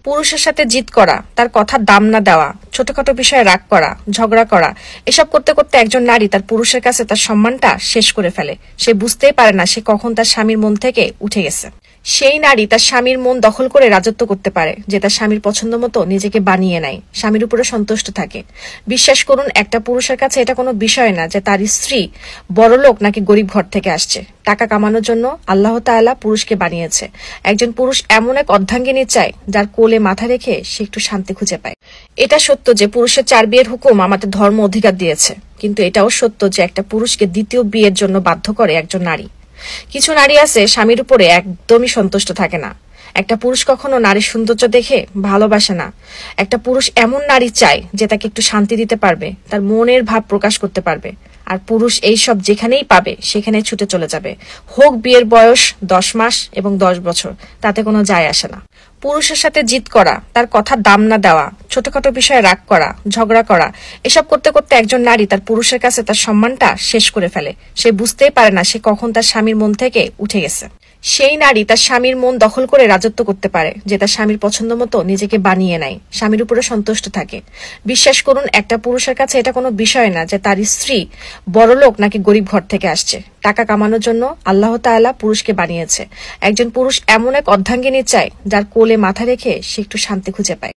পুরুষের সাথে জিদ করা, তার কথার দাম না দেওয়া, ছোটখাটো বিষয়ে রাগ করা, ঝগড়া করা, এসব করতে করতে একজন নারী তার পুরুষের কাছে তার সম্মানটা শেষ করে ফেলে। সে বুঝতেই পারে না সে কখন তার স্বামীর মন থেকে উঠে গেছে। সেই নারী তার স্বামীর মন দখল করে রাজত্ব করতে পারে, যে তার স্বামীর পছন্দ মতো নিজেকে বানিয়ে নেয়, স্বামীর উপরে সন্তুষ্ট থাকে। বিশ্বাস করুন, একটা পুরুষের কাছে এটা কোনো বিষয় না যে তার স্ত্রী বড়লোক নাকি গরিব ঘর থেকে আসছে। টাকা কামানোর জন্য আল্লাহ তাআলা পুরুষকে বানিয়েছে। একজন পুরুষ এমন এক অর্ধাঙ্গিনী চায় যার কোলে মাথা রেখে সে একটু শান্তি খুঁজে পায়। এটা সত্য যে পুরুষের 4 বিয়ের হুকুম আমাদের ধর্ম অধিকার দিয়েছে, কিন্তু এটাও সত্য যে একটা পুরুষকে দ্বিতীয় বিয়ের জন্য বাধ্য করে একজন নারী। কিছু নারী আছে স্বামীর উপরে একদমই সন্তুষ্ট থাকে না। একটা পুরুষ কখনো নারীর সৌন্দর্য দেখে ভালোবাসে না। একটা পুরুষ এমন নারী চায় যে তাকে একটু শান্তি দিতে পারবে, তার মনের ভাব প্রকাশ করতে পারবে। আর পুরুষ এই সব যেখানেই পাবে সেখানেই ছুটে চলে যাবে, হোক বিয়ের বয়স 10 মাস এবং 10 বছর, তাতে কোনো যায় আসে না। পুরুষের সাথে জিদ করা, তার কথার দাম না দেওয়া, ছোটখাটো বিষয়ে রাগ করা, ঝগড়া করা, এসব করতে করতে একজন নারী তার পুরুষের কাছে তার সম্মানটা শেষ করে ফেলে। সে বুঝতেই পারে না সে কখন তার স্বামীর মন থেকে উঠে গেছে। সেই নারী তার স্বামীর মন দখল করে রাজত্ব করতে পারে, যে তার স্বামীর পছন্দ মতো নিজেকে বানিয়ে নেয়, স্বামীর উপরে সন্তুষ্ট থাকে। বিশ্বাস করুন, একটা পুরুষের কাছে এটা কোনো বিষয় না যে তার স্ত্রী বড়লোক নাকি গরিব ঘর থেকে আসছে। টাকা কামানোর জন্য আল্লাহ তাআলা পুরুষকে বানিয়েছে। একজন পুরুষ এমন এক অর্ধাঙ্গিনী চায় যার কোলে মাথা রেখে সে একটু শান্তি খুঁজে পায়।